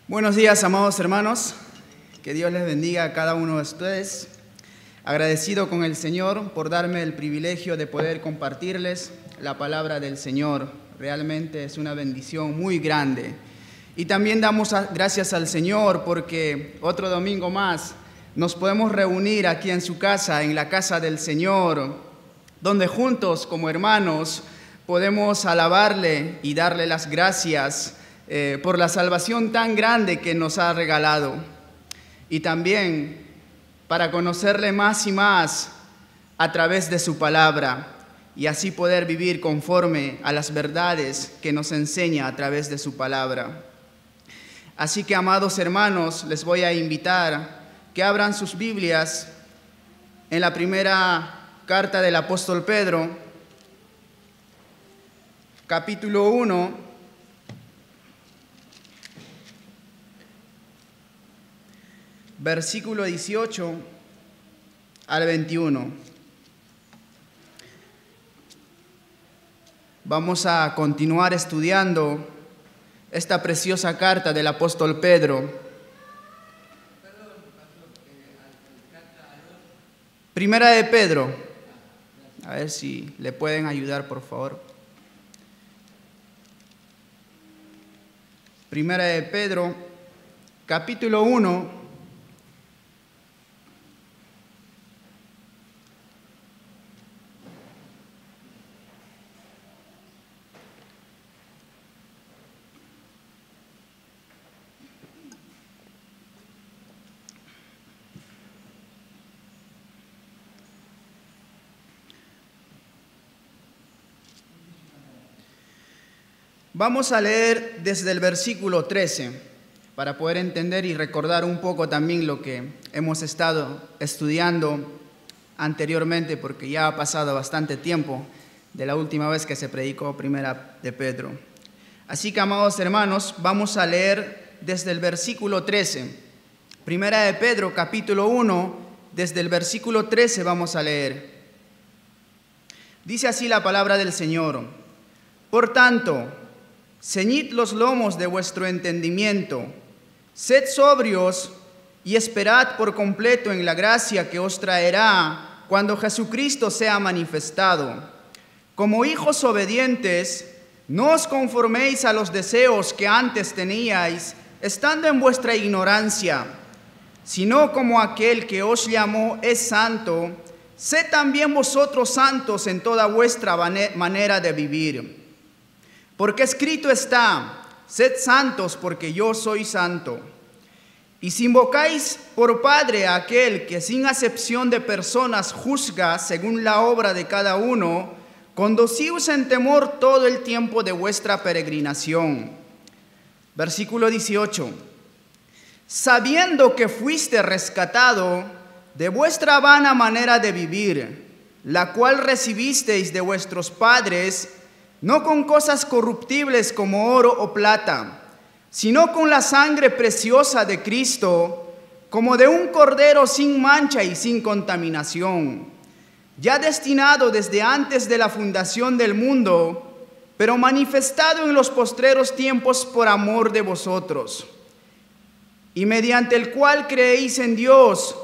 Buenos días, amados hermanos. Que Dios les bendiga a cada uno de ustedes. Agradecido con el Señor por darme el privilegio de poder compartirles la palabra del Señor. Realmente es una bendición muy grande. Y también damos gracias al Señor porque otro domingo más nos podemos reunir aquí en su casa, en la casa del Señor, donde juntos como hermanos podemos alabarle y darle las gracias por la salvación tan grande que nos ha regalado, y también para conocerle más y más a través de su palabra, y así poder vivir conforme a las verdades que nos enseña a través de su palabra. Así que, amados hermanos, les voy a invitar que abran sus Biblias en la primera carta del apóstol Pedro, capítulo 1, versículo 18 al 21. Vamos a continuar estudiando esta preciosa carta del apóstol Pedro. Primera de Pedro. A ver si le pueden ayudar, por favor. Primera de Pedro, capítulo 1. Vamos a leer desde el versículo 13 para poder entender y recordar un poco también lo que hemos estado estudiando anteriormente, porque ya ha pasado bastante tiempo de la última vez que se predicó Primera de Pedro. Así que, amados hermanos, vamos a leer desde el versículo 13. Primera de Pedro, capítulo 1, desde el versículo 13 vamos a leer. Dice así la palabra del Señor: Por tanto, ceñid los lomos de vuestro entendimiento, sed sobrios y esperad por completo en la gracia que os traerá cuando Jesucristo sea manifestado. Como hijos obedientes, no os conforméis a los deseos que antes teníais, estando en vuestra ignorancia, sino como aquel que os llamó es santo, sed también vosotros santos en toda vuestra manera de vivir. Porque escrito está: sed santos porque yo soy santo. Y si invocáis por Padre a aquel que sin acepción de personas juzga según la obra de cada uno, conducíos en temor todo el tiempo de vuestra peregrinación. Versículo 18. Sabiendo que fuiste rescatado de vuestra vana manera de vivir, la cual recibisteis de vuestros padres, no con cosas corruptibles como oro o plata, sino con la sangre preciosa de Cristo, como de un cordero sin mancha y sin contaminación, ya destinado desde antes de la fundación del mundo, pero manifestado en los postreros tiempos por amor de vosotros, y mediante el cual creéis en Dios,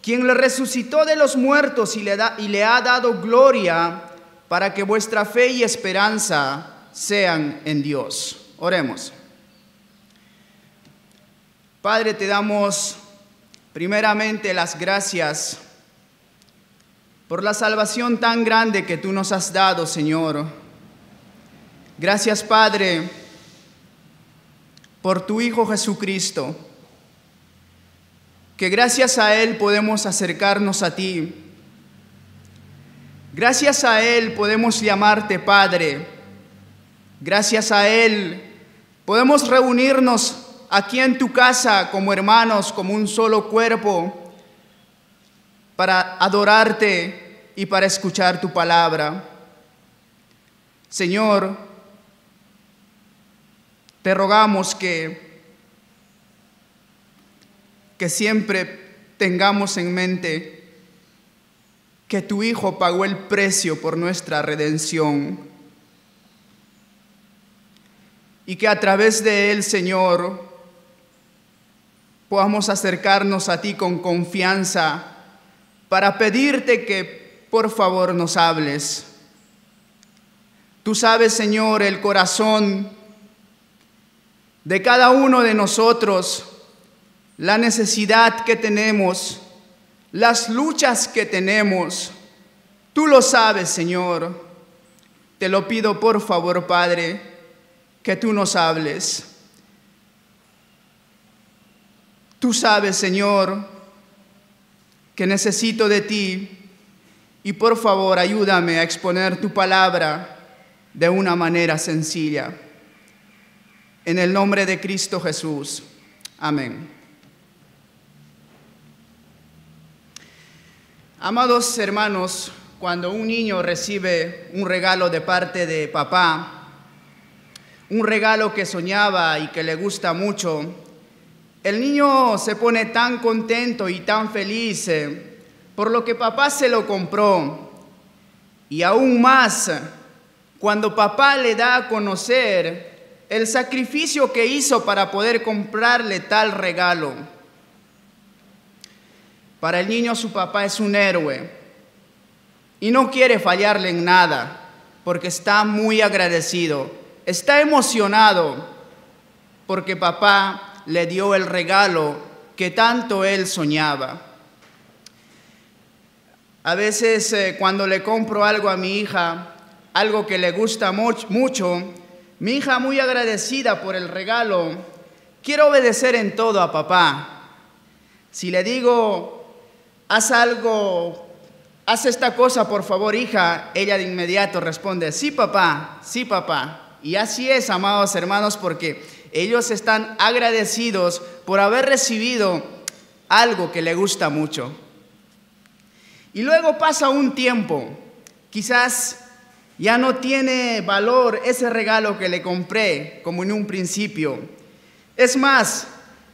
quien le resucitó de los muertos y le ha dado gloria, para que vuestra fe y esperanza sean en Dios. Oremos. Padre, te damos primeramente las gracias por la salvación tan grande que tú nos has dado, Señor. Gracias, Padre, por tu Hijo Jesucristo, que gracias a Él podemos acercarnos a ti. Gracias a Él podemos llamarte Padre. Gracias a Él podemos reunirnos aquí en tu casa como hermanos, como un solo cuerpo, para adorarte y para escuchar tu palabra. Señor, te rogamos que siempre tengamos en mente que tu Hijo pagó el precio por nuestra redención y que a través de Él, Señor, podamos acercarnos a ti con confianza para pedirte que por favor nos hables. Tú sabes, Señor, el corazón de cada uno de nosotros, la necesidad que tenemos, las luchas que tenemos. Tú lo sabes, Señor. Te lo pido por favor, Padre, que tú nos hables. Tú sabes, Señor, que necesito de ti y por favor ayúdame a exponer tu palabra de una manera sencilla. En el nombre de Cristo Jesús. Amén. Amados hermanos, cuando un niño recibe un regalo de parte de papá, un regalo que soñaba y que le gusta mucho, el niño se pone tan contento y tan feliz por lo que papá se lo compró. Y aún más, cuando papá le da a conocer el sacrificio que hizo para poder comprarle tal regalo. Para el niño su papá es un héroe y no quiere fallarle en nada porque está muy agradecido, está emocionado porque papá le dio el regalo que tanto él soñaba. A veces cuando le compro algo a mi hija, algo que le gusta mucho, mi hija muy agradecida por el regalo, quiere obedecer en todo a papá. Si le digo, haz algo, haz esta cosa por favor, hija, ella de inmediato responde, sí papá, sí papá. Y así es, amados hermanos, porque ellos están agradecidos por haber recibido algo que le gusta mucho. Y luego pasa un tiempo, quizás ya no tiene valor ese regalo que le compré como en un principio. Es más,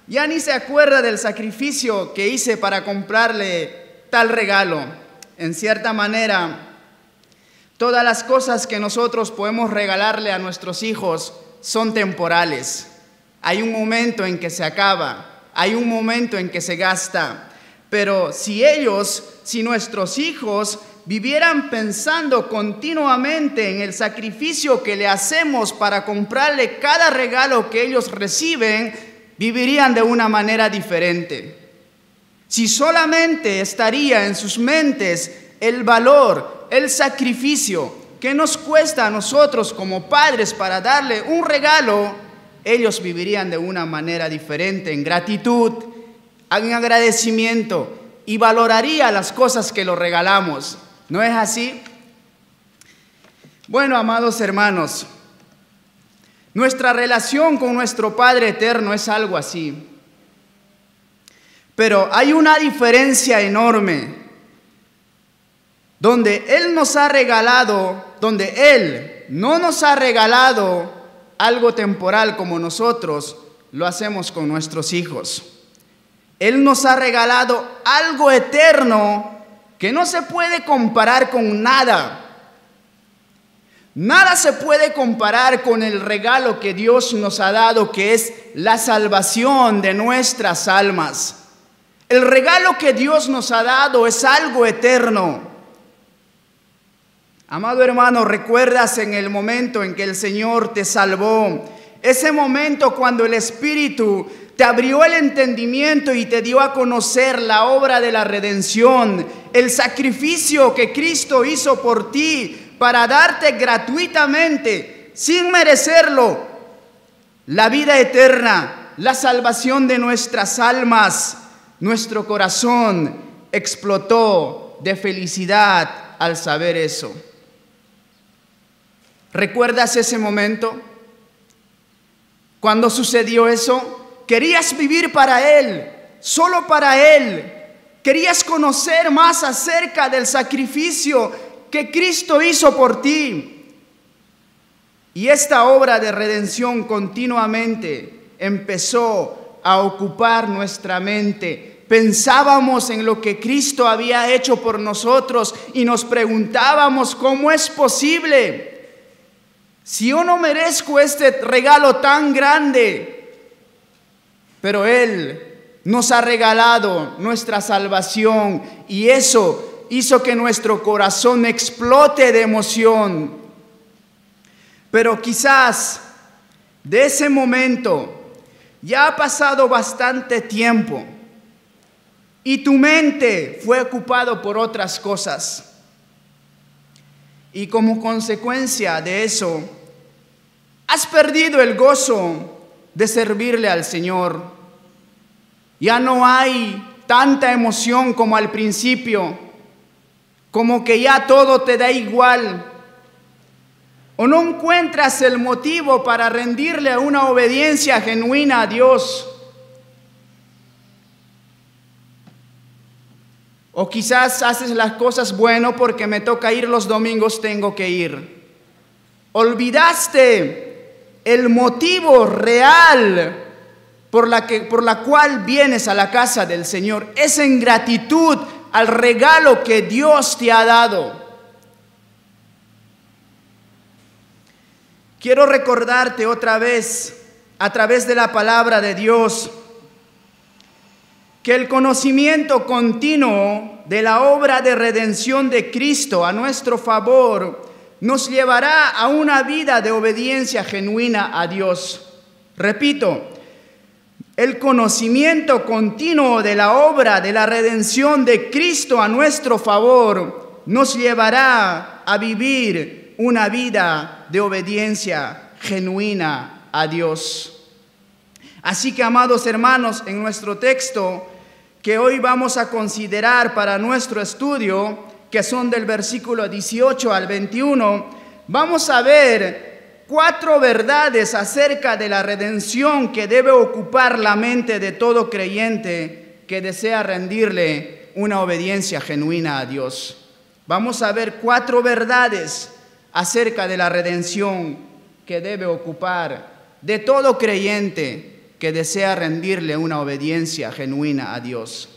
ya ni se acuerda del sacrificio que hice para comprarle tal regalo. En cierta manera, todas las cosas que nosotros podemos regalarle a nuestros hijos son temporales. Hay un momento en que se acaba, hay un momento en que se gasta. Pero si nuestros hijos vivieran pensando continuamente en el sacrificio que le hacemos para comprarle cada regalo que ellos reciben, vivirían de una manera diferente. Si solamente estaría en sus mentes el valor, el sacrificio que nos cuesta a nosotros como padres para darle un regalo, ellos vivirían de una manera diferente, en gratitud, en agradecimiento, y valoraría las cosas que lo regalamos. ¿No es así? Bueno, amados hermanos, nuestra relación con nuestro Padre Eterno es algo así. Pero hay una diferencia enorme, donde Él nos ha regalado, donde Él no nos ha regalado algo temporal como nosotros lo hacemos con nuestros hijos. Él nos ha regalado algo eterno que no se puede comparar con nada. Nada se puede comparar con el regalo que Dios nos ha dado, que es la salvación de nuestras almas. El regalo que Dios nos ha dado es algo eterno. Amado hermano, ¿recuerdas en el momento en que el Señor te salvó? Ese momento cuando el Espíritu te abrió el entendimiento y te dio a conocer la obra de la redención, el sacrificio que Cristo hizo por ti para darte gratuitamente, sin merecerlo, la vida eterna, la salvación de nuestras almas. Nuestro corazón explotó de felicidad al saber eso. ¿Recuerdas ese momento? Cuando sucedió eso, querías vivir para Él, solo para Él. Querías conocer más acerca del sacrificio que Cristo hizo por ti. Y esta obra de redención continuamente empezó a ocupar nuestra mente. Pensábamos en lo que Cristo había hecho por nosotros y nos preguntábamos, ¿cómo es posible? Si yo no merezco este regalo tan grande, pero Él nos ha regalado nuestra salvación y eso hizo que nuestro corazón explote de emoción. Pero quizás de ese momento ya ha pasado bastante tiempo y tu mente fue ocupada por otras cosas. Y como consecuencia de eso, has perdido el gozo de servirle al Señor. Ya no hay tanta emoción como al principio, como que ya todo te da igual. O no encuentras el motivo para rendirle una obediencia genuina a Dios. O quizás haces las cosas bueno porque me toca ir los domingos, tengo que ir. Olvidaste el motivo real por la cual vienes a la casa del Señor. Es en gratitud al regalo que Dios te ha dado. Quiero recordarte otra vez, a través de la palabra de Dios, que el conocimiento continuo de la obra de redención de Cristo a nuestro favor nos llevará a una vida de obediencia genuina a Dios. Repito, el conocimiento continuo de la obra de la redención de Cristo a nuestro favor nos llevará a vivir una vida de obediencia genuina a Dios. Así que, amados hermanos, en nuestro texto que hoy vamos a considerar para nuestro estudio, que son del versículo 18 al 21, vamos a ver 4 verdades acerca de la redención que debe ocupar la mente de todo creyente que desea rendirle una obediencia genuina a Dios. Vamos a ver 4 verdades acerca de la redención que debe ocupar de todo creyente que desea rendirle una obediencia genuina a Dios.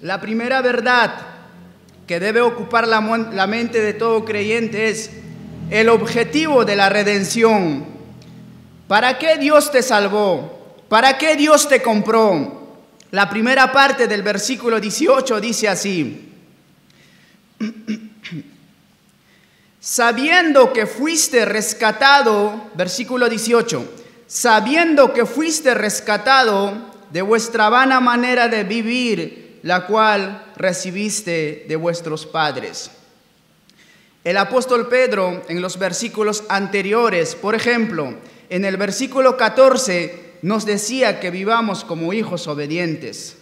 La primera verdad que debe ocupar la mente de todo creyente es el objetivo de la redención. ¿Para qué Dios te salvó? ¿Para qué Dios te compró? La primera parte del versículo 18 dice así: sabiendo que fuiste rescatado, versículo 18, sabiendo que fuiste rescatado de vuestra vana manera de vivir, la cual recibiste de vuestros padres. El apóstol Pedro, en los versículos anteriores, por ejemplo, en el versículo 14, nos decía que vivamos como hijos obedientes.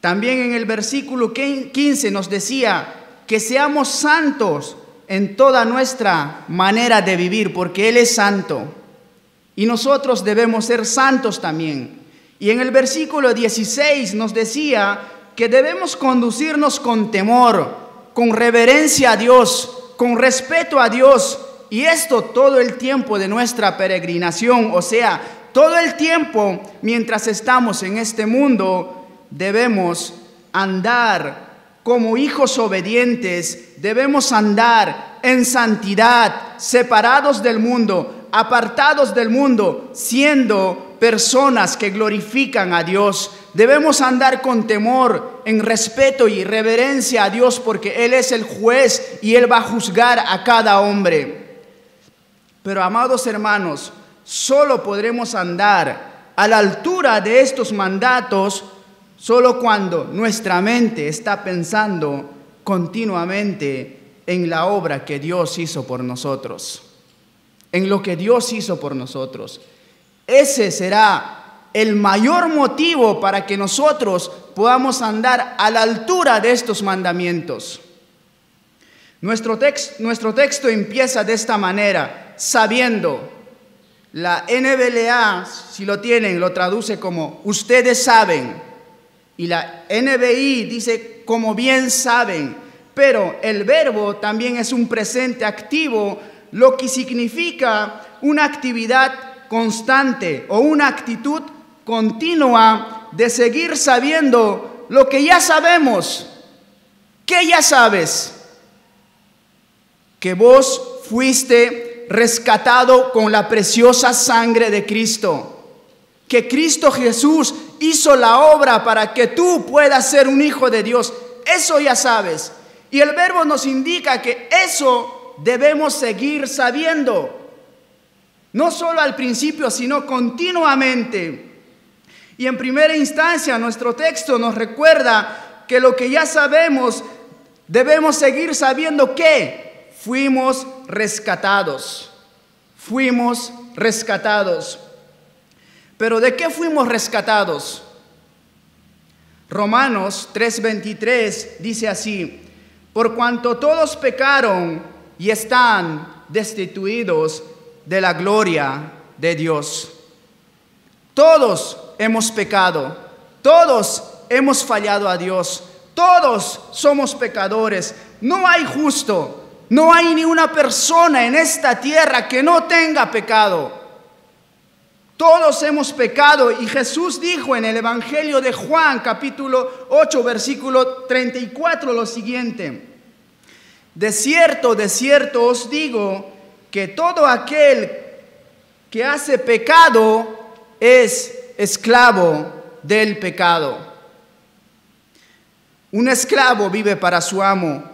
También en el versículo 15 nos decía que seamos santos en toda nuestra manera de vivir, porque Él es santo. Y nosotros debemos ser santos también. Y en el versículo 16 nos decía que debemos conducirnos con temor, con reverencia a Dios, con respeto a Dios. Y esto todo el tiempo de nuestra peregrinación, o sea, todo el tiempo mientras estamos en este mundo, debemos andar como hijos obedientes, debemos andar en santidad, separados del mundo, apartados del mundo, siendo personas que glorifican a Dios. Debemos andar con temor, en respeto y reverencia a Dios, porque Él es el juez y Él va a juzgar a cada hombre. Pero, amados hermanos, solo podremos andar a la altura de estos mandatos solo cuando nuestra mente está pensando continuamente en la obra que Dios hizo por nosotros, en lo que Dios hizo por nosotros. Ese será el mayor motivo para que nosotros podamos andar a la altura de estos mandamientos. Nuestro texto empieza de esta manera, sabiendo. La NBLA, si lo tienen, lo traduce como ustedes saben. Y la NBI dice como bien saben. Pero el verbo también es un presente activo, lo que significa una actividad constante o una actitud continua de seguir sabiendo lo que ya sabemos. ¿Qué ya sabes? Que vos fuiste rescatado con la preciosa sangre de Cristo. Que Cristo Jesús hizo la obra para que tú puedas ser un hijo de Dios. Eso ya sabes. Y el verbo nos indica que eso debemos seguir sabiendo. No solo al principio, sino continuamente. Y en primera instancia, nuestro texto nos recuerda que lo que ya sabemos, debemos seguir sabiendo que fuimos rescatados. Fuimos rescatados. ¿Pero de qué fuimos rescatados? Romanos 3:23 dice así: por cuanto todos pecaron y están destituidos de la gloria de Dios. Todos hemos pecado, todos hemos fallado a Dios, todos somos pecadores. No hay justo, no hay ni una persona en esta tierra que no tenga pecado. Todos hemos pecado, y Jesús dijo en el Evangelio de Juan, capítulo 8, versículo 34, lo siguiente: de cierto os digo que todo aquel que hace pecado es esclavo del pecado. Un esclavo vive para su amo.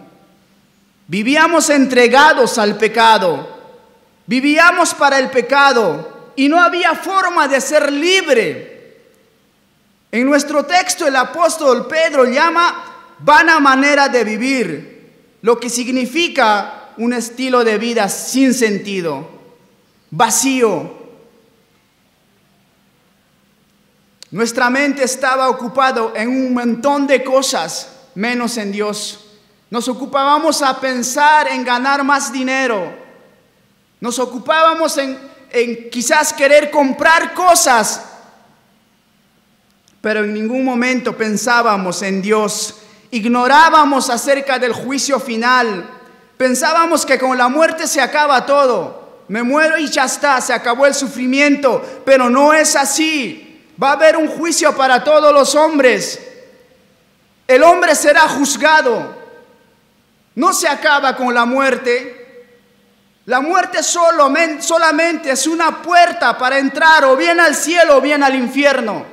Vivíamos entregados al pecado, vivíamos para el pecado, y no había forma de ser libre. En nuestro texto el apóstol Pedro llama vana manera de vivir, lo que significa un estilo de vida sin sentido, vacío. Nuestra mente estaba ocupada en un montón de cosas, menos en Dios. Nos ocupábamos a pensar en ganar más dinero. Nos ocupábamos en quizás querer comprar cosas, pero en ningún momento pensábamos en Dios. Ignorábamos acerca del juicio final. Pensábamos que con la muerte se acaba todo. Me muero y ya está, se acabó el sufrimiento. Pero no es así. Va a haber un juicio para todos los hombres. El hombre será juzgado. No se acaba con la muerte. La muerte solamente es una puerta para entrar o bien al cielo o bien al infierno.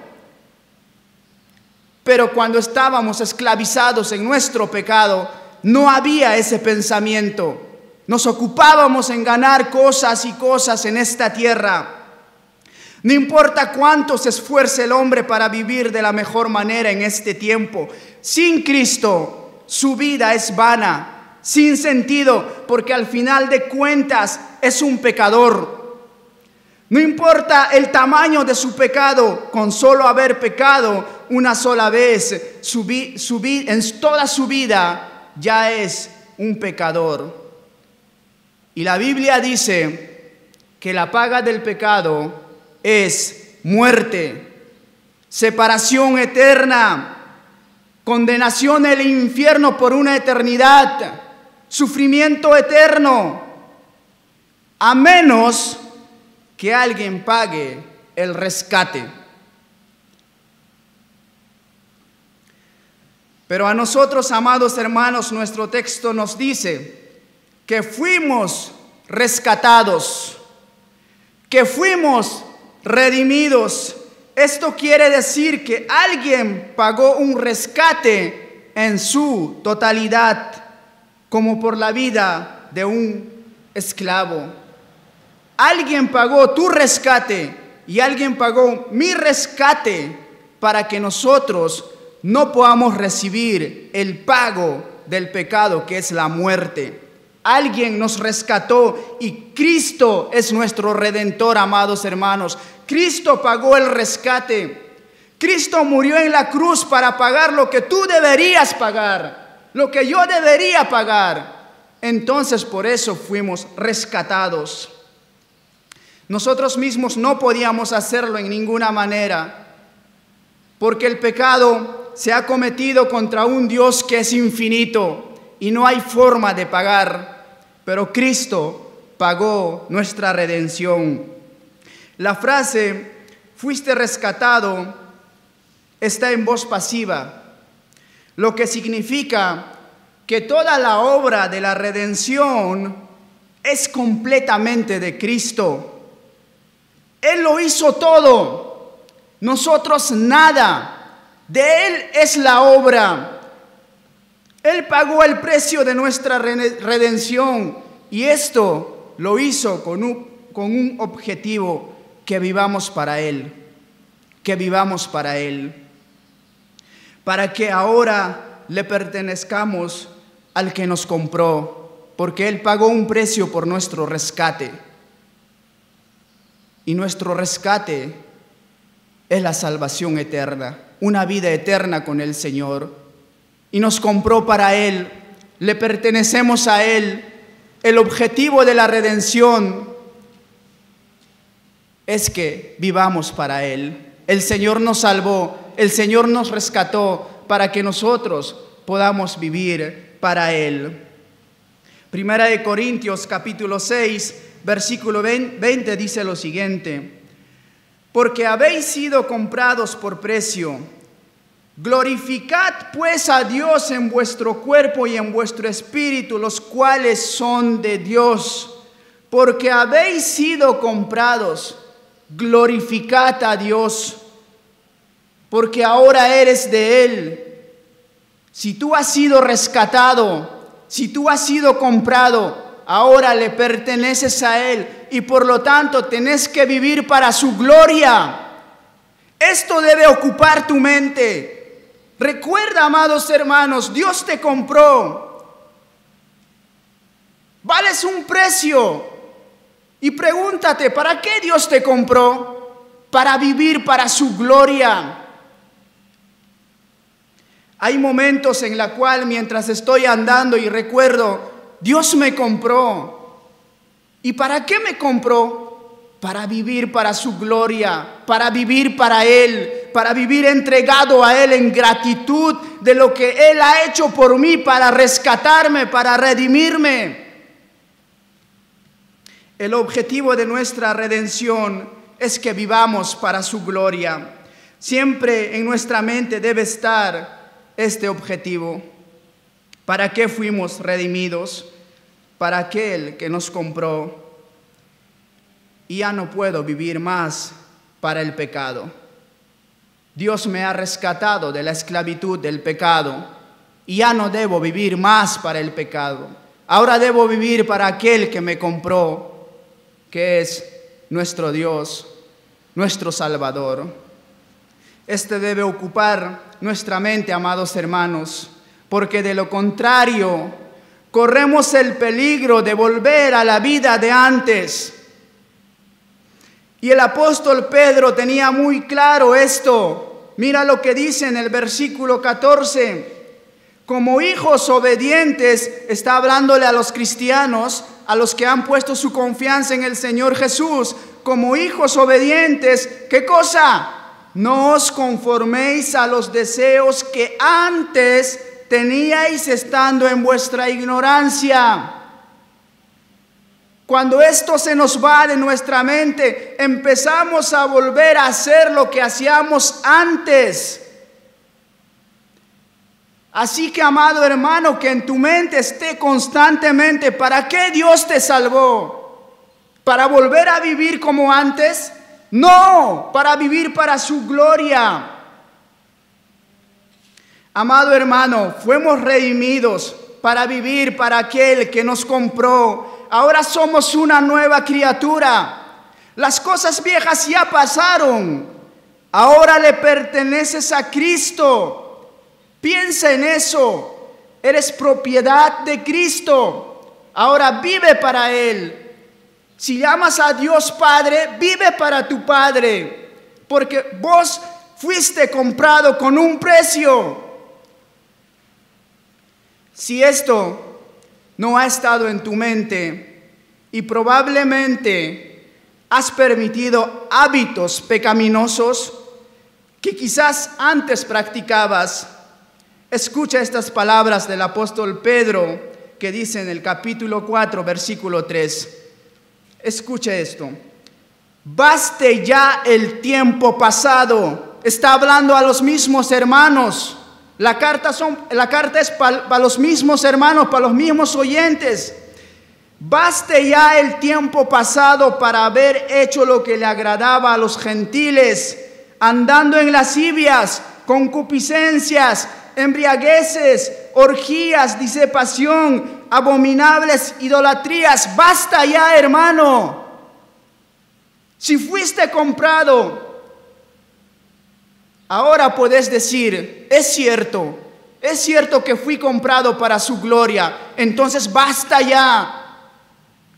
Pero cuando estábamos esclavizados en nuestro pecado, no había ese pensamiento. Nos ocupábamos en ganar cosas y cosas en esta tierra. No importa cuánto se esfuerce el hombre para vivir de la mejor manera en este tiempo, sin Cristo su vida es vana. Sin sentido, porque al final de cuentas es un pecador. No importa el tamaño de su pecado, con solo haber pecado una sola vez, en toda su vida ya es un pecador. Y la Biblia dice que la paga del pecado es muerte, separación eterna, condenación en el infierno por una eternidad, sufrimiento eterno, a menos que alguien pague el rescate. Pero a nosotros, amados hermanos, nuestro texto nos dice que fuimos rescatados, que fuimos redimidos. Esto quiere decir que alguien pagó un rescate en su totalidad, como por la vida de un esclavo. Alguien pagó tu rescate y alguien pagó mi rescate para que nosotros no podamos recibir el pago del pecado, que es la muerte. Alguien nos rescató y Cristo es nuestro redentor, amados hermanos. Cristo pagó el rescate. Cristo murió en la cruz para pagar lo que tú deberías pagar, lo que yo debería pagar. Entonces por eso fuimos rescatados. Nosotros mismos no podíamos hacerlo en ninguna manera, porque el pecado se ha cometido contra un Dios que es infinito y no hay forma de pagar. Pero Cristo pagó nuestra redención. La frase "fuiste rescatado" está en voz pasiva, lo que significa que toda la obra de la redención es completamente de Cristo. Él lo hizo todo, nosotros nada. De Él es la obra. Él pagó el precio de nuestra redención y esto lo hizo con un objetivo: que vivamos para Él, que vivamos para Él, para que ahora le pertenezcamos al que nos compró, porque Él pagó un precio por nuestro rescate. Y nuestro rescate es la salvación eterna, una vida eterna con el Señor. Y nos compró para Él, le pertenecemos a Él. El objetivo de la redención es que vivamos para Él. El Señor nos salvó, el Señor nos rescató para que nosotros podamos vivir para Él. Primera de Corintios capítulo 6, versículo 20 dice lo siguiente: porque habéis sido comprados por precio. Glorificad pues a Dios en vuestro cuerpo y en vuestro espíritu, los cuales son de Dios. Porque habéis sido comprados, glorificad a Dios, porque ahora eres de Él. Si tú has sido rescatado, si tú has sido comprado, ahora le perteneces a Él y por lo tanto tenés que vivir para su gloria. Esto debe ocupar tu mente. Recuerda, amados hermanos, Dios te compró. Vales un precio. Y pregúntate, ¿para qué Dios te compró? Para vivir para su gloria. Hay momentos en los cuales mientras estoy andando y recuerdo, Dios me compró. ¿Y para qué me compró? Para vivir para su gloria, para vivir para Él, para vivir entregado a Él en gratitud de lo que Él ha hecho por mí, para rescatarme, para redimirme. El objetivo de nuestra redención es que vivamos para su gloria. Siempre en nuestra mente debe estar este objetivo. ¿Para qué fuimos redimidos? Para aquel que nos compró. Y ya no puedo vivir más para el pecado. Dios me ha rescatado de la esclavitud del pecado y ya no debo vivir más para el pecado. Ahora debo vivir para aquel que me compró, que es nuestro Dios, nuestro Salvador. Este debe ocupar nuestra mente, amados hermanos, porque de lo contrario corremos el peligro de volver a la vida de antes. Y el apóstol Pedro tenía muy claro esto. Mira lo que dice en el versículo 14. Como hijos obedientes, está hablándole a los cristianos, a los que han puesto su confianza en el Señor Jesús. Como hijos obedientes, ¿qué cosa? No os conforméis a los deseos que antes teníais estando en vuestra ignorancia. Cuando esto se nos va de nuestra mente, empezamos a volver a hacer lo que hacíamos antes. Así que, amado hermano, que en tu mente esté constantemente: ¿para qué Dios te salvó? ¿Para volver a vivir como antes? No, para vivir para su gloria. Amado hermano, fuimos redimidos para vivir para aquel que nos compró. Ahora somos una nueva criatura. Las cosas viejas ya pasaron. Ahora le perteneces a Cristo. Piensa en eso. Eres propiedad de Cristo. Ahora vive para Él. Si llamas a Dios Padre, vive para tu Padre. Porque vos fuiste comprado con un precio. Si esto no ha estado en tu mente y probablemente has permitido hábitos pecaminosos que quizás antes practicabas, escucha estas palabras del apóstol Pedro que dice en el capítulo 4, versículo 3. Escuche esto. Baste ya el tiempo pasado. Está hablando a los mismos hermanos. La carta es para los mismos hermanos, para los mismos oyentes. Baste ya el tiempo pasado para haber hecho lo que le agradaba a los gentiles, andando en lascivias, concupiscencias, embriagueces, orgías, disipación, abominables idolatrías. Basta ya, hermano. Si fuiste comprado, ahora puedes decir, es cierto que fui comprado para su gloria. Entonces basta ya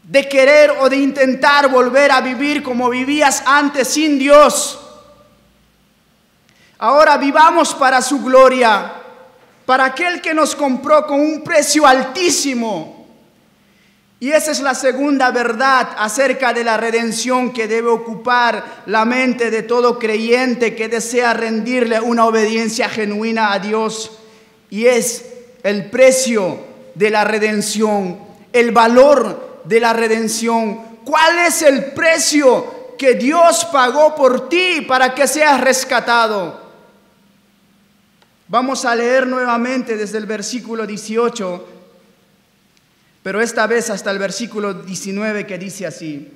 de querer o de intentar volver a vivir como vivías antes sin Dios. Ahora vivamos para su gloria, para aquel que nos compró con un precio altísimo. Y esa es la segunda verdad acerca de la redención que debe ocupar la mente de todo creyente que desea rendirle una obediencia genuina a Dios. Y es el precio de la redención, el valor de la redención. ¿Cuál es el precio que Dios pagó por ti para que seas rescatado? Vamos a leer nuevamente desde el versículo 18, pero esta vez hasta el versículo 19, que dice así: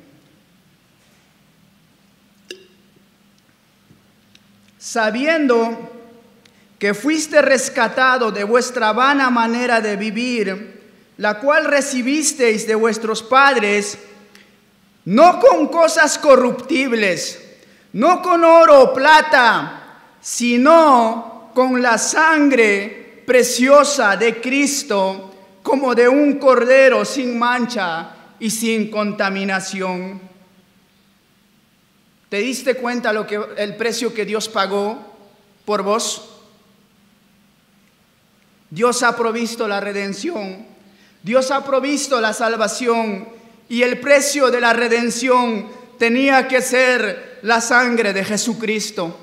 sabiendo que fuiste rescatado de vuestra vana manera de vivir, la cual recibisteis de vuestros padres, no con cosas corruptibles, no con oro o plata, sino con la sangre preciosa de Cristo, como de un cordero sin mancha y sin contaminación. ¿Te diste cuenta el precio que Dios pagó por vos? Dios ha provisto la redención, Dios ha provisto la salvación, y el precio de la redención tenía que ser la sangre de Jesucristo,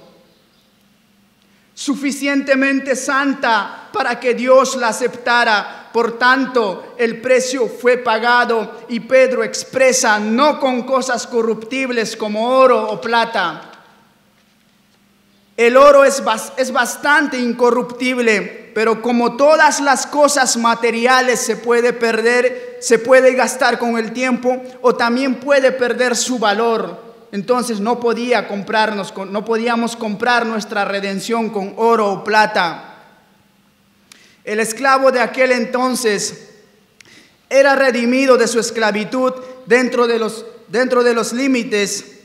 suficientemente santa para que Dios la aceptara. Por tanto, el precio fue pagado, y Pedro expresa: no con cosas corruptibles como oro o plata. El oro es bastante incorruptible, pero como todas las cosas materiales se puede perder, se puede gastar con el tiempo, o también puede perder su valor. Entonces no podíamos comprar nuestra redención con oro o plata. El esclavo de aquel entonces era redimido de su esclavitud dentro de los límites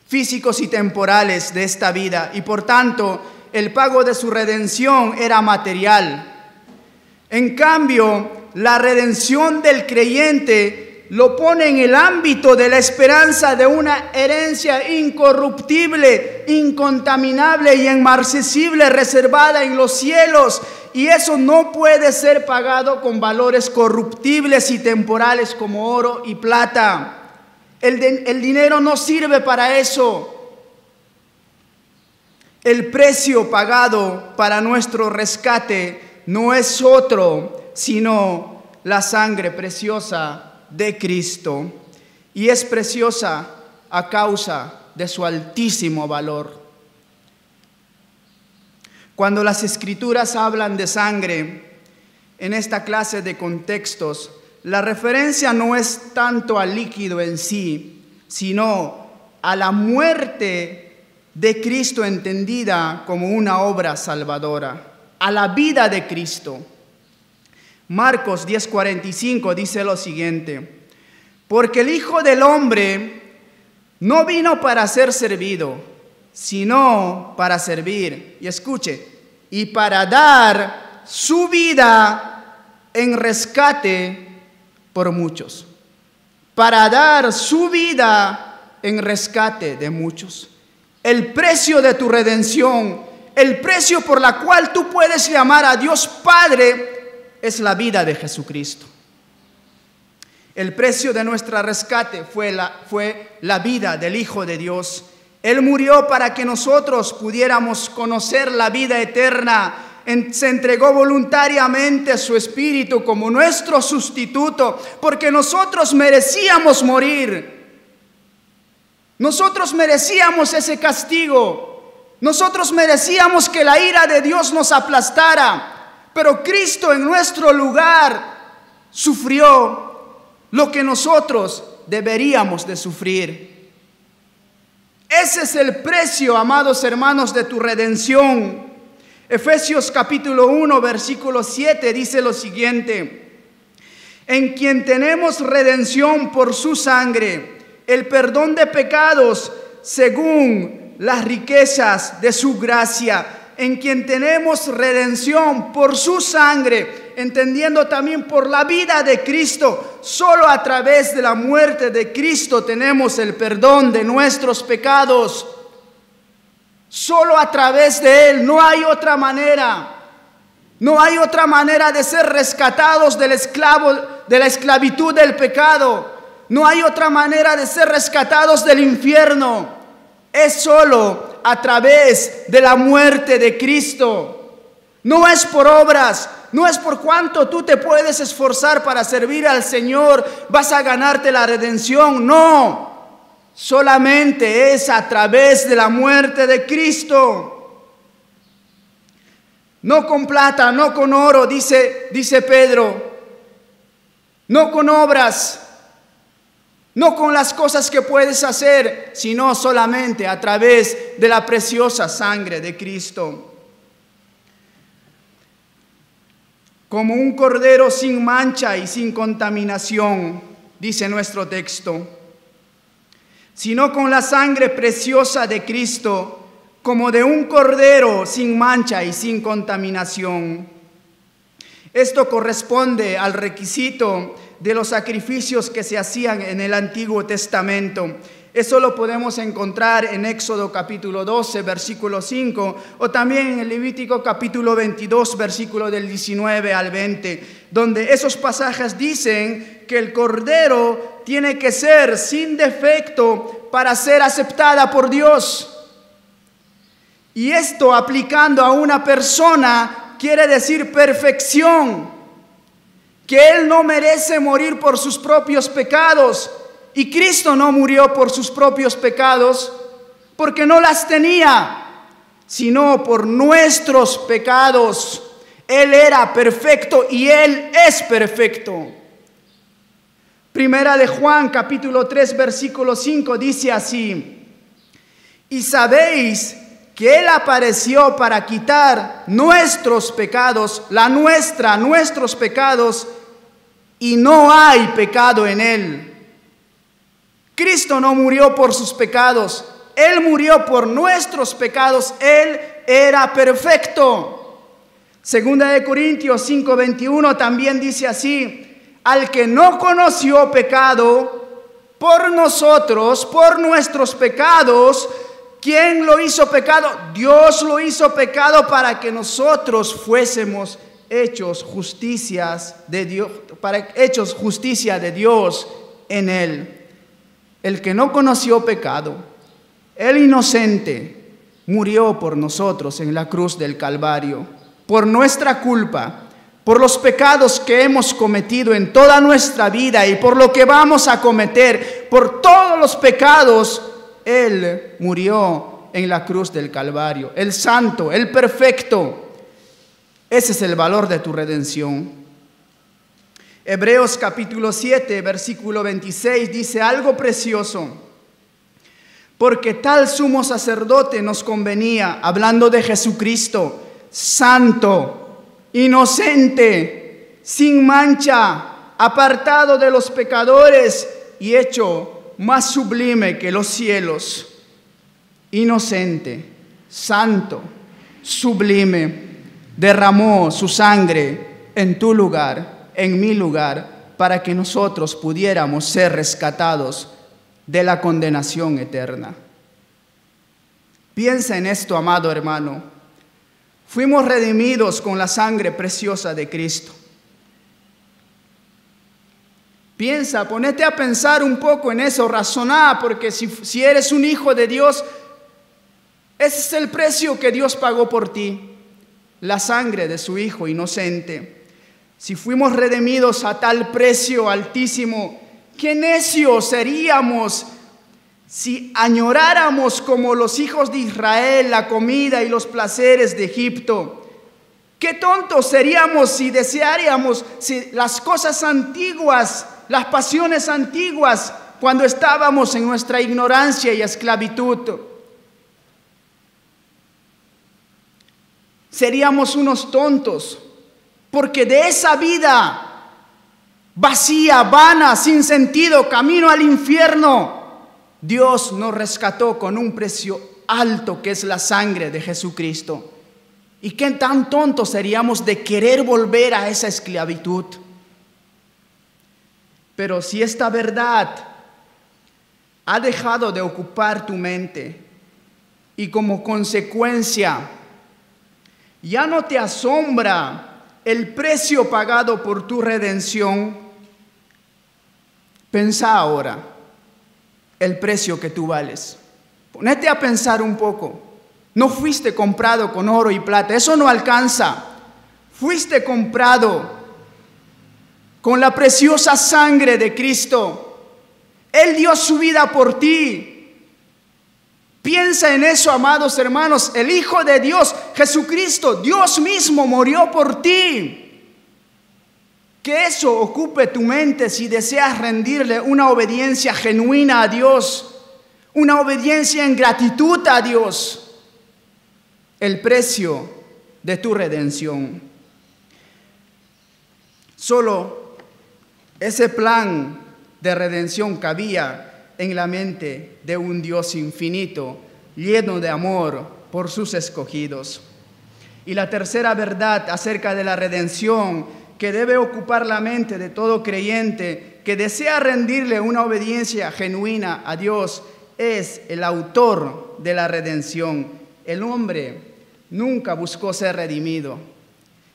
físicos y temporales de esta vida, y por tanto el pago de su redención era material. En cambio, la redención del creyente lo pone en el ámbito de la esperanza de una herencia incorruptible, incontaminable y inmarcesible, reservada en los cielos, y eso no puede ser pagado con valores corruptibles y temporales como oro y plata. El dinero no sirve para eso. El precio pagado para nuestro rescate no es otro sino la sangre preciosa de Cristo, y es preciosa a causa de su altísimo valor. Cuando las Escrituras hablan de sangre en esta clase de contextos, la referencia no es tanto al líquido en sí, sino a la muerte de Cristo entendida como una obra salvadora, a la vida de Cristo. Marcos 10:45 dice lo siguiente: porque el Hijo del Hombre no vino para ser servido, sino para servir, y escuche, y para dar su vida en rescate por muchos. Para dar su vida en rescate de muchos. El precio de tu redención, el precio por la cual tú puedes llamar a Dios Padre, es la vida de Jesucristo. El precio de nuestro rescate fue la vida del Hijo de Dios. Él murió para que nosotros pudiéramos conocer la vida eterna. Se entregó voluntariamente su espíritu como nuestro sustituto, porque nosotros merecíamos morir. Nosotros merecíamos ese castigo. Nosotros merecíamos que la ira de Dios nos aplastara. Pero Cristo en nuestro lugar sufrió lo que nosotros deberíamos de sufrir. Ese es el precio, amados hermanos, de tu redención. Efesios capítulo 1, versículo 7 dice lo siguiente: en quien tenemos redención por su sangre, el perdón de pecados según las riquezas de su gracia. En quien tenemos redención por su sangre, entendiendo también por la vida de Cristo. Solo a través de la muerte de Cristo tenemos el perdón de nuestros pecados. Solo a través de Él, no hay otra manera. No hay otra manera de ser rescatados de la esclavitud del pecado. No hay otra manera de ser rescatados del infierno. Es solo a través de la muerte de Cristo. No es por obras, no es por cuánto tú te puedes esforzar para servir al Señor, vas a ganarte la redención. No, solamente es a través de la muerte de Cristo. No con plata, no con oro, dice Pedro. No con obras, no con las cosas que puedes hacer, sino solamente a través de la preciosa sangre de Cristo. Como un cordero sin mancha y sin contaminación, dice nuestro texto, sino con la sangre preciosa de Cristo, como de un cordero sin mancha y sin contaminación. Esto corresponde al requisito de los sacrificios que se hacían en el Antiguo Testamento. Eso lo podemos encontrar en Éxodo capítulo 12, versículo 5, o también en el Levítico capítulo 22, versículo del 19 al 20, donde esos pasajes dicen que el cordero tiene que ser sin defecto para ser aceptada por Dios. Y esto, aplicando a una persona, quiere decir perfección, que Él no merece morir por sus propios pecados. Y Cristo no murió por sus propios pecados porque no las tenía, sino por nuestros pecados. Él era perfecto y Él es perfecto. Primera de Juan, capítulo 3, versículo 5, dice así: y sabéis que Él apareció para quitar nuestros pecados, nuestros pecados, y no hay pecado en Él. Cristo no murió por sus pecados, Él murió por nuestros pecados, Él era perfecto. Segunda de Corintios 5:21 también dice así: al que no conoció pecado, por nosotros, por nuestros pecados, ¿quién lo hizo pecado? Dios lo hizo pecado para que nosotros fuésemos hechos justicia de Dios en Él. El que no conoció pecado, el inocente, murió por nosotros en la cruz del Calvario, por nuestra culpa, por los pecados que hemos cometido en toda nuestra vida y por lo que vamos a cometer, por todos los pecados, Él murió en la cruz del Calvario. El santo, el perfecto. Ese es el valor de tu redención. Hebreos capítulo 7, versículo 26 dice algo precioso: porque tal sumo sacerdote nos convenía, hablando de Jesucristo, santo, inocente, sin mancha, apartado de los pecadores y hecho más sublime que los cielos. Inocente, santo, sublime, derramó su sangre en tu lugar, en mi lugar, para que nosotros pudiéramos ser rescatados de la condenación eterna. Piensa en esto, amado hermano. Fuimos redimidos con la sangre preciosa de Cristo. Piensa, ponete a pensar un poco en eso, razoná, porque si eres un hijo de Dios, ese es el precio que Dios pagó por ti, la sangre de su Hijo inocente. Si fuimos redimidos a tal precio altísimo, qué necios seríamos si añoráramos como los hijos de Israel la comida y los placeres de Egipto. Qué tontos seríamos si deseáramos las cosas antiguas las pasiones antiguas cuando estábamos en nuestra ignorancia y esclavitud. Seríamos unos tontos, porque de esa vida vacía, vana, sin sentido, camino al infierno, Dios nos rescató con un precio alto que es la sangre de Jesucristo. ¿Y qué tan tontos seríamos de querer volver a esa esclavitud? Pero si esta verdad ha dejado de ocupar tu mente y como consecuencia ya no te asombra el precio pagado por tu redención, pensa ahora el precio que tú vales. Ponete a pensar un poco. No fuiste comprado con oro y plata, eso no alcanza. Fuiste comprado con la preciosa sangre de Cristo. Él dio su vida por ti. Piensa en eso, amados hermanos. El Hijo de Dios, Jesucristo, Dios mismo murió por ti. Que eso ocupe tu mente si deseas rendirle una obediencia genuina a Dios, una obediencia en gratitud a Dios. El precio de tu redención. Solo ese plan de redención cabía en la mente de un Dios infinito, lleno de amor por sus escogidos. Y la tercera verdad acerca de la redención que debe ocupar la mente de todo creyente que desea rendirle una obediencia genuina a Dios es el autor de la redención. El hombre nunca buscó ser redimido.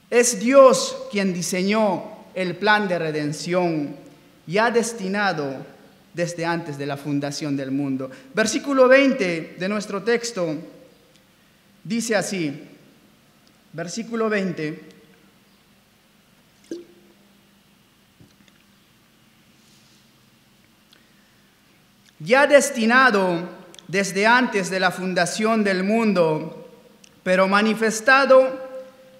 Es Dios quien diseñó el plan de redención ya destinado desde antes de la fundación del mundo. Versículo 20 de nuestro texto dice así, versículo 20. Ya destinado desde antes de la fundación del mundo, pero manifestado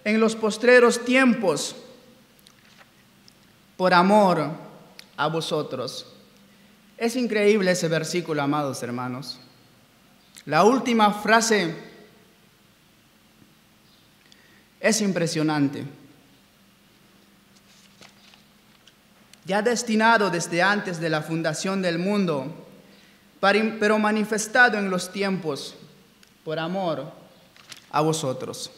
en los postreros tiempos por amor a vosotros. Es increíble ese versículo, amados hermanos. La última frase es impresionante. Ya destinado desde antes de la fundación del mundo, pero manifestado en los tiempos por amor a vosotros.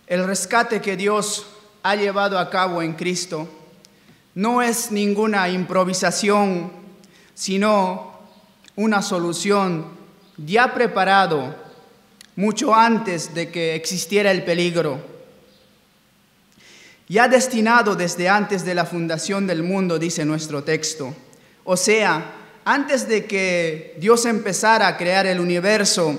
El rescate que Dios ha llevado a cabo en Cristo no es ninguna improvisación, sino una solución ya preparado mucho antes de que existiera el peligro. Ya destinado desde antes de la fundación del mundo, dice nuestro texto. O sea, antes de que Dios empezara a crear el universo,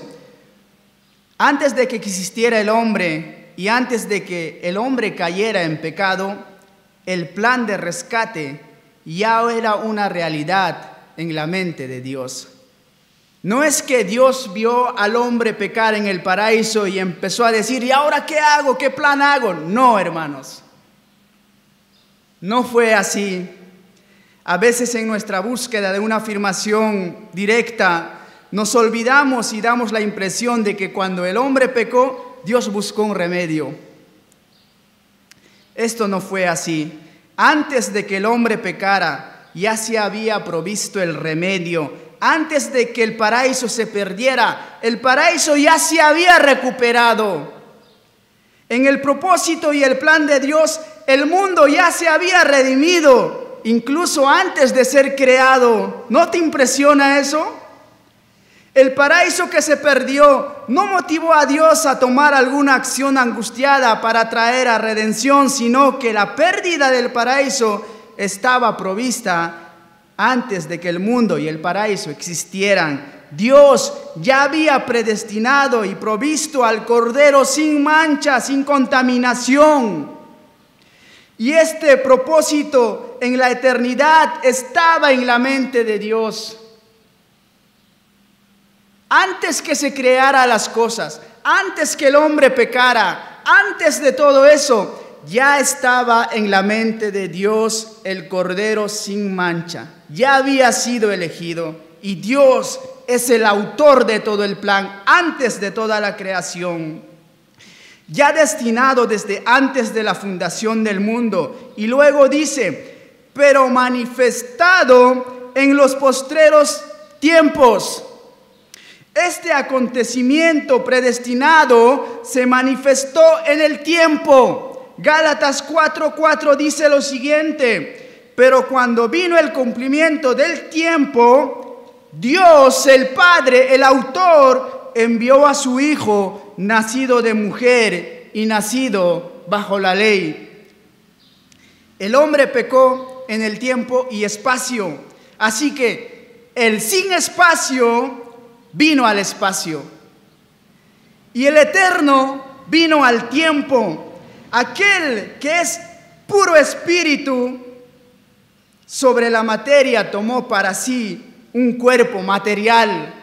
antes de que existiera el hombre y antes de que el hombre cayera en pecado, el plan de rescate ya era una realidad en la mente de Dios. No es que Dios vio al hombre pecar en el paraíso y empezó a decir, ¿y ahora qué hago? ¿Qué plan hago? No, hermanos. No fue así. A veces en nuestra búsqueda de una afirmación directa, nos olvidamos y damos la impresión de que cuando el hombre pecó, Dios buscó un remedio. Esto no fue así. Antes de que el hombre pecara, ya se había provisto el remedio. Antes de que el paraíso se perdiera, el paraíso ya se había recuperado. En el propósito y el plan de Dios, el mundo ya se había redimido, incluso antes de ser creado. ¿No te impresiona eso? El paraíso que se perdió no motivó a Dios a tomar alguna acción angustiada para traer a redención, sino que la pérdida del paraíso estaba provista antes de que el mundo y el paraíso existieran. Dios ya había predestinado y provisto al Cordero sin mancha, sin contaminación. Y este propósito en la eternidad estaba en la mente de Dios. Antes que se creara las cosas, antes que el hombre pecara, antes de todo eso, ya estaba en la mente de Dios el Cordero sin mancha. Ya había sido elegido y Dios es el autor de todo el plan antes de toda la creación. Ya destinado desde antes de la fundación del mundo. Y luego dice, pero manifestado en los postreros tiempos. Este acontecimiento predestinado se manifestó en el tiempo. Gálatas 4:4 dice lo siguiente: pero cuando vino el cumplimiento del tiempo, Dios, el Padre, el autor, envió a su Hijo, nacido de mujer y nacido bajo la ley. El hombre pecó en el tiempo y espacio, así que el sin espacio vino al espacio y el eterno vino al tiempo. Aquel que es puro espíritu sobre la materia tomó para sí un cuerpo material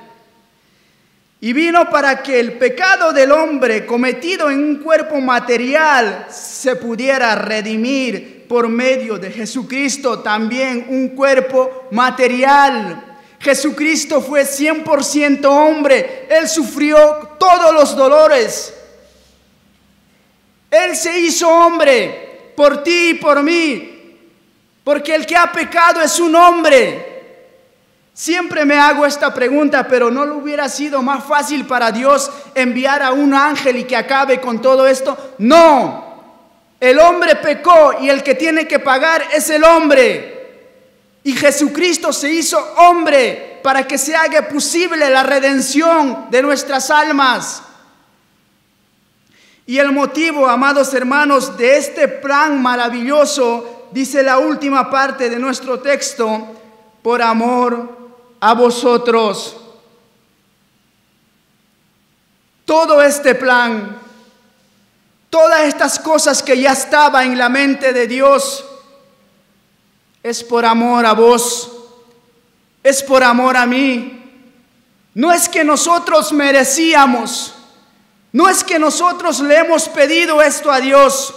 y vino para que el pecado del hombre cometido en un cuerpo material se pudiera redimir por medio de Jesucristo, también un cuerpo material. Jesucristo fue 100% hombre. Él sufrió todos los dolores. Él se hizo hombre por ti y por mí, porque el que ha pecado es un hombre. Siempre me hago esta pregunta, pero ¿no le hubiera sido más fácil para Dios enviar a un ángel y que acabe con todo esto? No, el hombre pecó y el que tiene que pagar es el hombre. Y Jesucristo se hizo hombre para que se haga posible la redención de nuestras almas. Y el motivo, amados hermanos, de este plan maravilloso, dice la última parte de nuestro texto, por amor a vosotros. Todo este plan, todas estas cosas que ya estaban en la mente de Dios, es por amor a vos, es por amor a mí. No es que nosotros merecíamos, no es que nosotros le hemos pedido esto a Dios.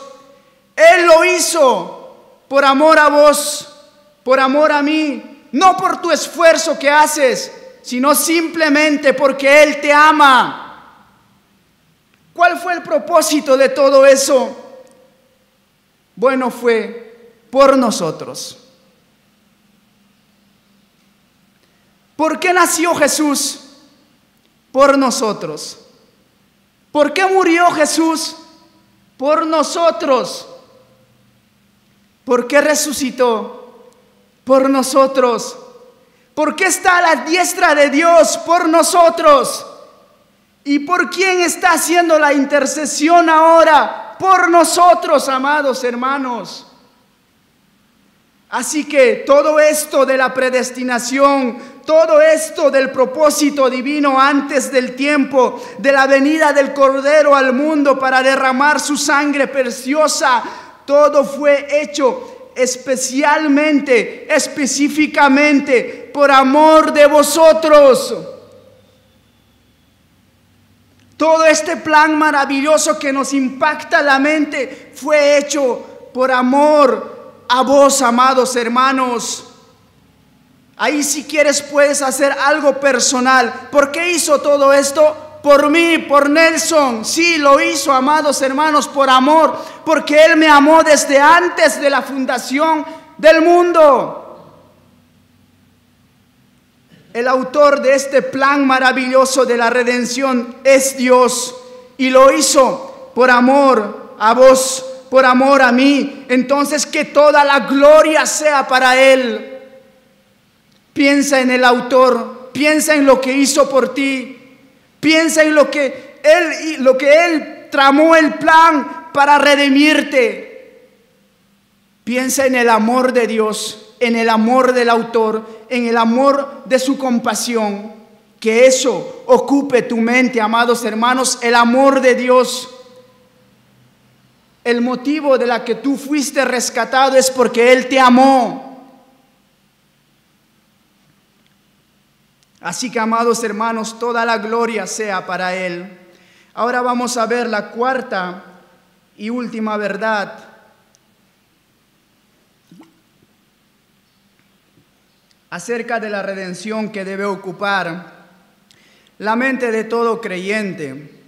Él lo hizo por amor a vos, por amor a mí, no por tu esfuerzo que haces, sino simplemente porque Él te ama. ¿Cuál fue el propósito de todo eso? Bueno, fue por nosotros. ¿Por qué nació Jesús? Por nosotros. ¿Por qué murió Jesús? Por nosotros. ¿Por qué resucitó? Por nosotros. ¿Por qué está a la diestra de Dios? Por nosotros. ¿Y por quién está haciendo la intercesión ahora? Por nosotros, amados hermanos. Así que todo esto de la predestinación, todo esto del propósito divino antes del tiempo, de la venida del Cordero al mundo para derramar su sangre preciosa, todo fue hecho especialmente, específicamente por amor de vosotros. Todo este plan maravilloso que nos impacta la mente fue hecho por amor a vos, amados hermanos. Ahí si quieres puedes hacer algo personal. ¿Por qué hizo todo esto? Por mí, por Nelson. Sí, lo hizo, amados hermanos, por amor, porque Él me amó desde antes de la fundación del mundo. El autor de este plan maravilloso de la redención es Dios, y lo hizo por amor a vos, por amor a mí. Entonces que toda la gloria sea para Él. Piensa en el autor, piensa en lo que hizo por ti, piensa en lo que Él tramó el plan para redimirte. Piensa en el amor de Dios, en el amor del autor, en el amor de su compasión. Que eso ocupe tu mente, amados hermanos, el amor de Dios. El motivo de la que tú fuiste rescatado es porque Él te amó. Así que, amados hermanos, toda la gloria sea para Él. Ahora vamos a ver la cuarta y última verdad acerca de la redención que debe ocupar la mente de todo creyente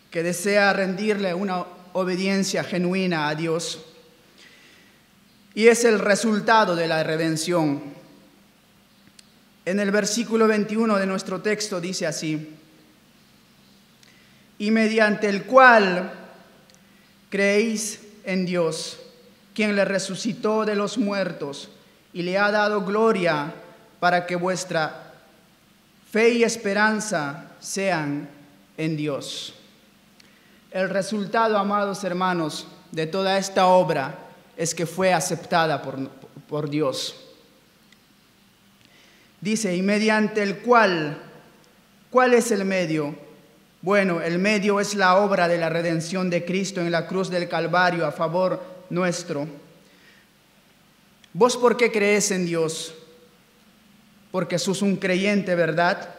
que desea rendirle una obediencia genuina a Dios. Y es el resultado de la redención. En el versículo 21 de nuestro texto dice así: y mediante el cual creéis en Dios, quien le resucitó de los muertos y le ha dado gloria, para que vuestra fe y esperanza sean en Dios. El resultado, amados hermanos, de toda esta obra es que fue aceptada por Dios. Dice, y mediante el cual, ¿cuál es el medio? Bueno, el medio es la obra de la redención de Cristo en la cruz del Calvario a favor nuestro. ¿Vos por qué crees en Dios? Porque sos un creyente, ¿verdad?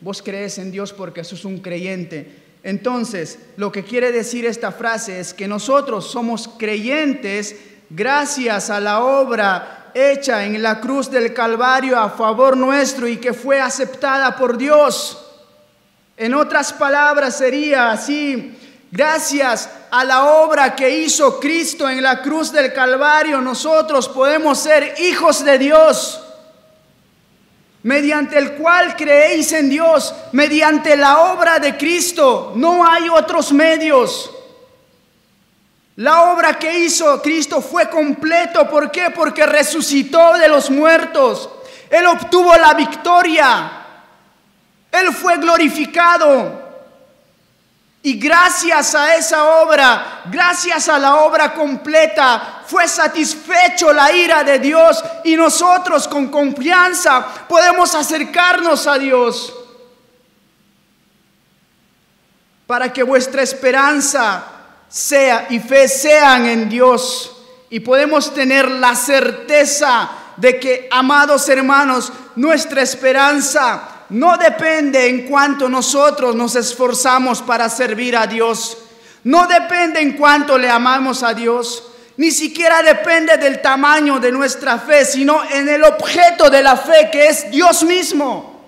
Vos crees en Dios porque sos un creyente. Entonces, lo que quiere decir esta frase es que nosotros somos creyentes gracias a la obra hecha en la cruz del Calvario a favor nuestro y que fue aceptada por Dios. En otras palabras sería así: gracias a la obra que hizo Cristo en la cruz del Calvario, nosotros podemos ser hijos de Dios, mediante el cual creéis en Dios, mediante la obra de Cristo. No hay otros medios. La obra que hizo Cristo fue completo. ¿Por qué? Porque resucitó de los muertos. Él obtuvo la victoria. Él fue glorificado. Y gracias a esa obra, gracias a la obra completa, fue satisfecho la ira de Dios y nosotros con confianza podemos acercarnos a Dios. Para que vuestra esperanza sea y fe sean en Dios. Y podemos tener la certeza de que, amados hermanos, nuestra esperanza no depende en cuanto nosotros nos esforzamos para servir a Dios. No depende en cuanto le amamos a Dios. Ni siquiera depende del tamaño de nuestra fe, sino en el objeto de la fe, que es Dios mismo.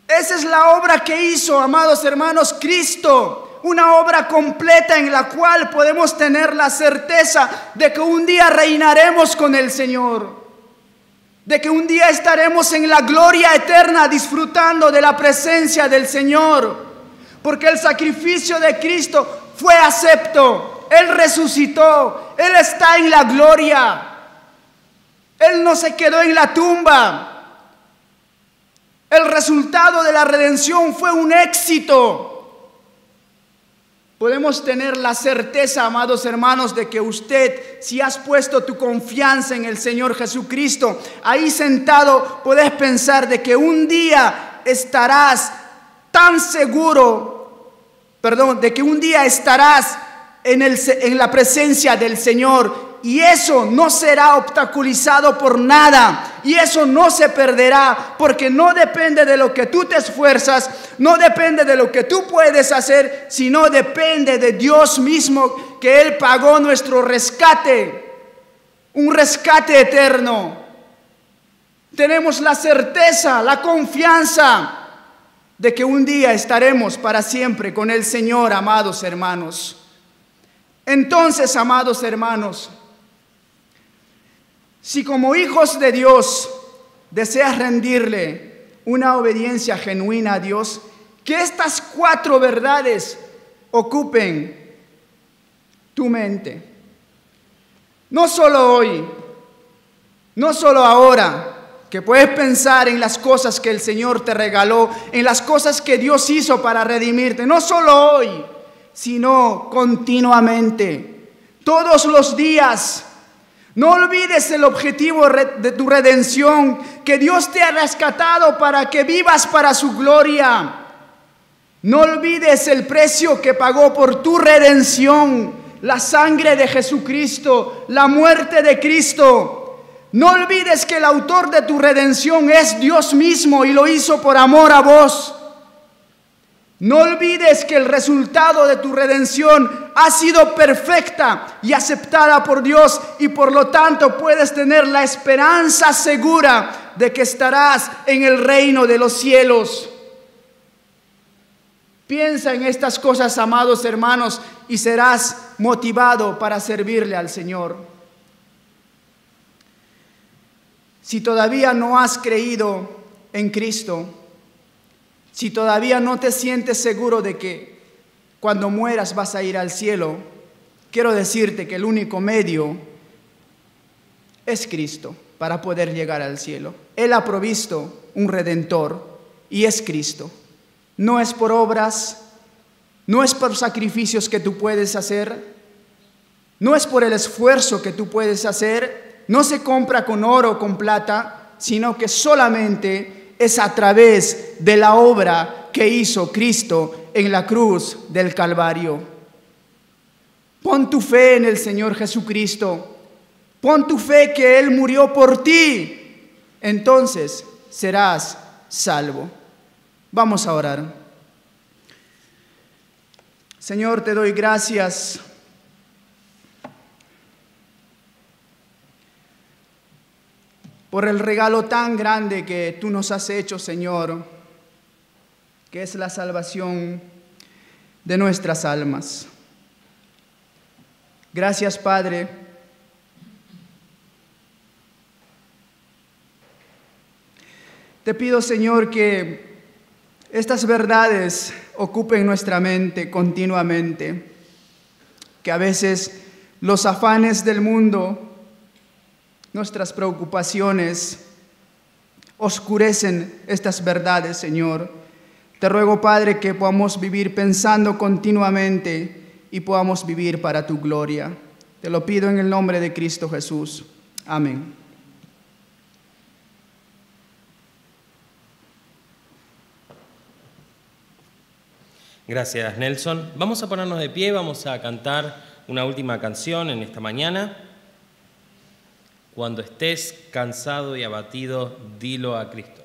Esa es la obra que hizo, amados hermanos, Cristo. Una obra completa en la cual podemos tener la certeza de que un día reinaremos con el Señor. De que un día estaremos en la gloria eterna disfrutando de la presencia del Señor. Porque el sacrificio de Cristo fue acepto. Él resucitó. Él está en la gloria. Él no se quedó en la tumba. El resultado de la redención fue un éxito. Podemos tener la certeza, amados hermanos, de que usted, si has puesto tu confianza en el Señor Jesucristo, ahí sentado puedes pensar de que un día estarás tan seguro, de que un día estarás en la presencia del Señor. Y eso no será obstaculizado por nada. Y eso no se perderá, porque no depende de lo que tú te esfuerzas, no depende de lo que tú puedes hacer, sino depende de Dios mismo, que Él pagó nuestro rescate, un rescate eterno. Tenemos la certeza, la confianza de que un día estaremos para siempre con el Señor, amados hermanos. Entonces, amados hermanos, si como hijos de Dios deseas rendirle una obediencia genuina a Dios, que estas 4 verdades ocupen tu mente. No solo hoy, no solo ahora, que puedes pensar en las cosas que el Señor te regaló, en las cosas que Dios hizo para redimirte, no solo hoy, sino continuamente, todos los días. No olvides el objetivo de tu redención, que Dios te ha rescatado para que vivas para su gloria. No olvides el precio que pagó por tu redención, la sangre de Jesucristo, la muerte de Cristo. No olvides que el autor de tu redención es Dios mismo y lo hizo por amor a vos. No olvides que el resultado de tu redención ha sido perfecta y aceptada por Dios, y por lo tanto puedes tener la esperanza segura de que estarás en el reino de los cielos. Piensa en estas cosas, amados hermanos, y serás motivado para servirle al Señor. Si todavía no has creído en Cristo, si todavía no te sientes seguro de que cuando mueras vas a ir al cielo, quiero decirte que el único medio es Cristo para poder llegar al cielo. Él ha provisto un Redentor y es Cristo. No es por obras, no es por sacrificios que tú puedes hacer, no es por el esfuerzo que tú puedes hacer, no se compra con oro o con plata, sino que solamente es a través de la obra que hizo Cristo en la cruz del Calvario. Pon tu fe en el Señor Jesucristo. Pon tu fe que Él murió por ti. Entonces serás salvo. Vamos a orar. Señor, te doy gracias por el regalo tan grande que tú nos has hecho, Señor, que es la salvación de nuestras almas. Gracias, Padre. Te pido, Señor, que estas verdades ocupen nuestra mente continuamente, que a veces los afanes del mundo, nuestras preocupaciones, oscurecen estas verdades, Señor. Te ruego, Padre, que podamos vivir pensando continuamente y podamos vivir para tu gloria. Te lo pido en el nombre de Cristo Jesús. Amén. Gracias, Nelson. Vamos a ponernos de pie, vamos a cantar una última canción en esta mañana. Cuando estés cansado y abatido, dilo a Cristo.